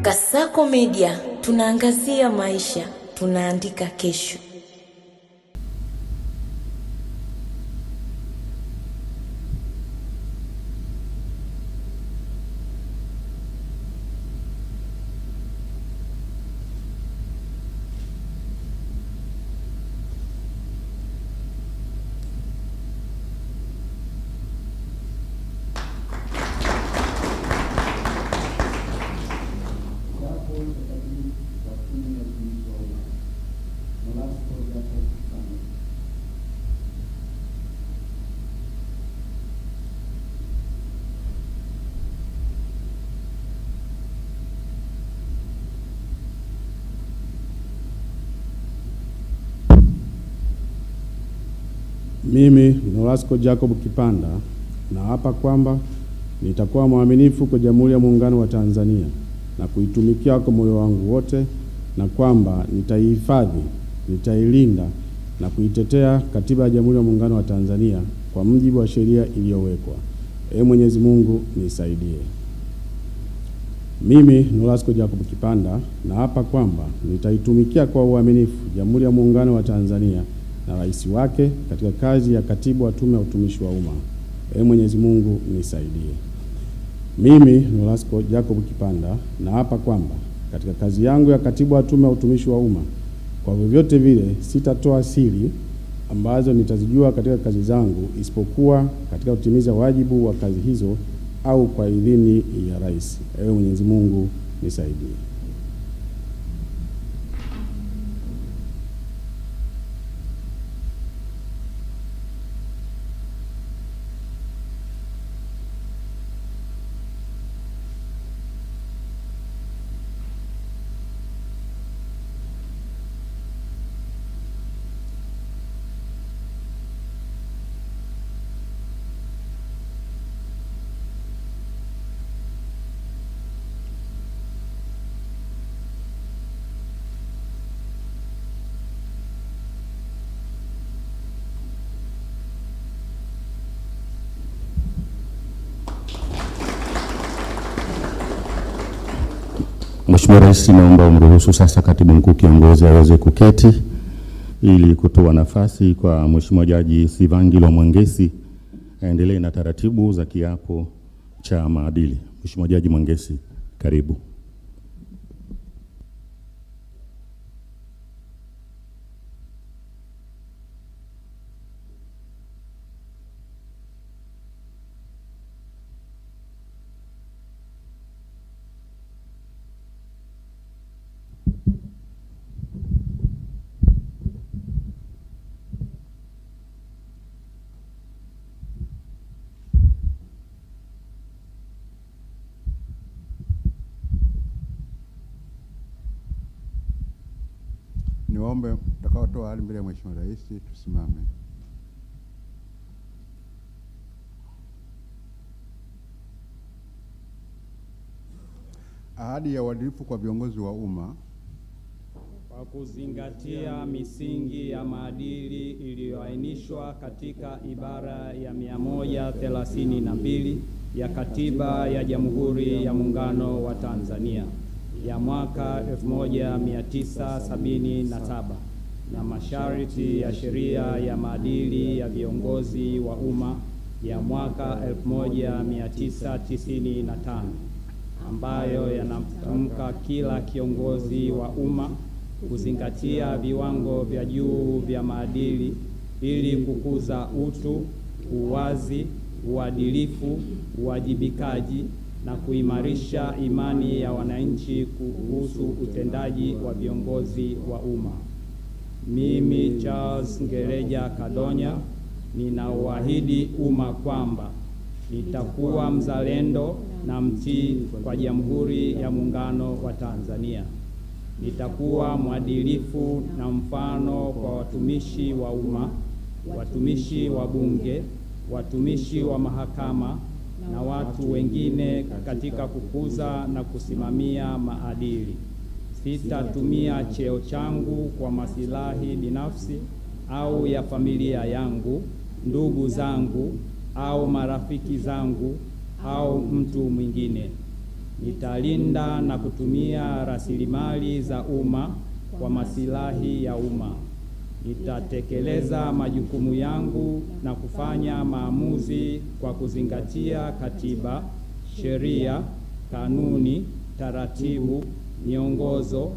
Kasako Media, tunaangazia maisha, tunaandika kesho. Mimi Nolasco Jacob Kipanda naapa kwamba nitakuwa mwaminifu kwa Jamhuri ya Muungano wa Tanzania na kuitumikia kwa moyo wangu wote, na kwamba nitaihifadhi, nitailinda na kuitetea Katiba ya Jamhuri ya Muungano wa Tanzania kwa mujibu wa sheria iliyowekwa. Mwenyezi Mungu nisaidie. Mimi Nolasco Jacob Kipanda naapa kwamba nitaitumikia kwa uaminifu Jamhuri ya Muungano wa Tanzania na rais wake katika kazi ya katibu wa Tume ya Utumishi wa Umma. Mwenyezi Mungu nisaidie. Mimi Nolasco Jacob Kipanda naapa kwamba katika kazi yangu ya katibu wa Tume ya Utumishi wa Umma, kwa vyovyote vile sitatoa siri ambazo nitazijua katika kazi zangu, isipokuwa katika kutimiza wajibu wa kazi hizo au kwa idhini ya rais. Mwenyezi Mungu nisaidie. Mheshimiwa Rais, naomba umruhusu sasa Katibu Mkuu Kiongozi aweze kuketi ili kutoa nafasi kwa Mheshimiwa Jaji Sivangilo Mwangesi aendelee na taratibu za kiapo cha maadili. Mheshimiwa Jaji Mwangesi, karibu. Niombe mtakaotoa ahadi mbele ya Mheshimiwa Rais tusimame. Ahadi ya uadilifu kwa viongozi wa umma. Kwa kuzingatia misingi ya maadili iliyoainishwa katika ibara ya 132 ya Katiba ya Jamhuri ya Muungano wa Tanzania ya mwaka 1977 na masharti ya sheria ya maadili ya viongozi wa umma ya mwaka 1995 ambayo yanamtamka kila kiongozi wa umma kuzingatia viwango vya juu vya maadili ili kukuza utu, uwazi, uadilifu, uwajibikaji na kuimarisha imani ya wananchi kuhusu utendaji wa viongozi wa umma. Mimi Charles Ngeleja Kadonya ninauahidi umma kwamba nitakuwa mzalendo na mtii kwa Jamhuri ya Muungano wa Tanzania. Nitakuwa mwadilifu na mfano kwa watumishi wa umma, watumishi wa Bunge, watumishi wa mahakama na watu wengine katika kukuza na kusimamia maadili. Sitatumia cheo changu kwa maslahi binafsi au ya familia yangu, ndugu zangu au marafiki zangu au mtu mwingine. Nitalinda na kutumia rasilimali za umma kwa maslahi ya umma. Nitatekeleza majukumu yangu na kufanya maamuzi kwa kuzingatia katiba, sheria, kanuni, taratibu, miongozo,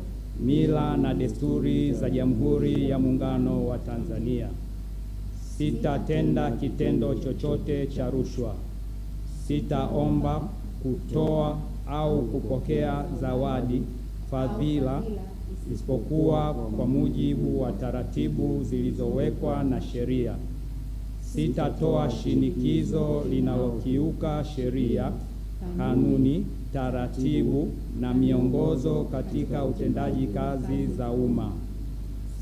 mila na desturi za Jamhuri ya Muungano wa Tanzania. Sitatenda kitendo chochote cha rushwa. Sitaomba, kutoa au kupokea zawadi, fadhila, isipokuwa kwa mujibu wa taratibu zilizowekwa na sheria. Sitatoa shinikizo linalokiuka sheria, kanuni, taratibu na miongozo katika utendaji kazi za umma.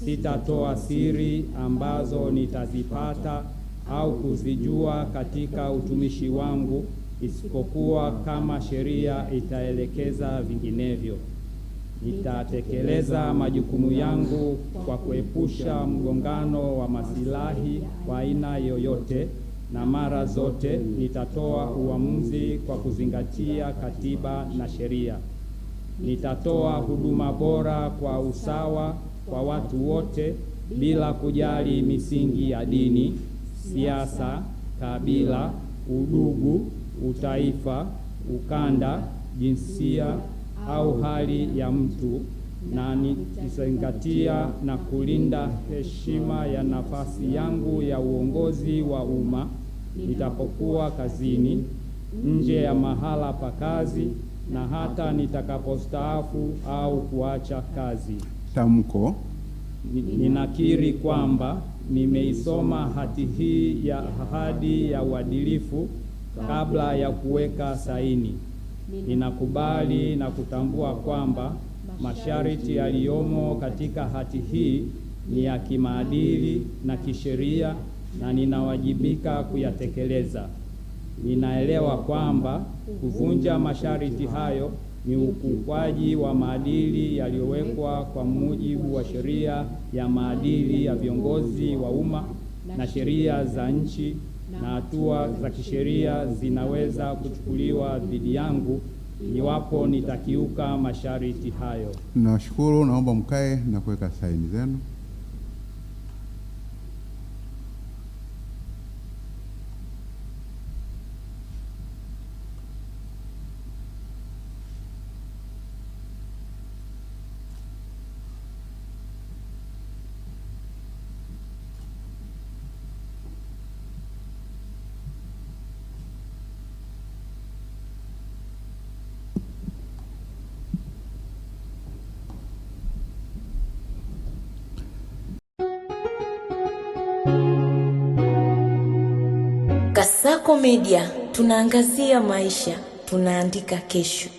Sitatoa siri ambazo nitazipata au kuzijua katika utumishi wangu, isipokuwa kama sheria itaelekeza vinginevyo. Nitatekeleza majukumu yangu kwa kuepusha mgongano wa maslahi wa aina yoyote, na mara zote nitatoa uamuzi kwa kuzingatia katiba na sheria. Nitatoa huduma bora kwa usawa kwa watu wote bila kujali misingi ya dini, siasa, kabila, udugu, utaifa, ukanda, jinsia au hali ya mtu, na nikizingatia na kulinda heshima ya nafasi yangu ya uongozi wa umma nitapokuwa kazini, nje ya mahala pa kazi na hata nitakapostaafu au kuacha kazi. Tamko. Ninakiri kwamba nimeisoma hati hii ya ahadi ya uadilifu kabla ya kuweka saini. Ninakubali na kutambua kwamba masharti yaliyomo katika hati hii ni ya kimaadili na kisheria na ninawajibika kuyatekeleza. Ninaelewa kwamba kuvunja masharti hayo ni ukiukwaji wa maadili yaliyowekwa kwa mujibu wa sheria ya maadili ya viongozi wa umma na sheria za nchi, na hatua za kisheria zinaweza kuchukuliwa dhidi yangu iwapo nitakiuka masharti hayo. Nashukuru, naomba mkae na kuweka saini zenu. Kasako Media, tunaangazia maisha, tunaandika kesho.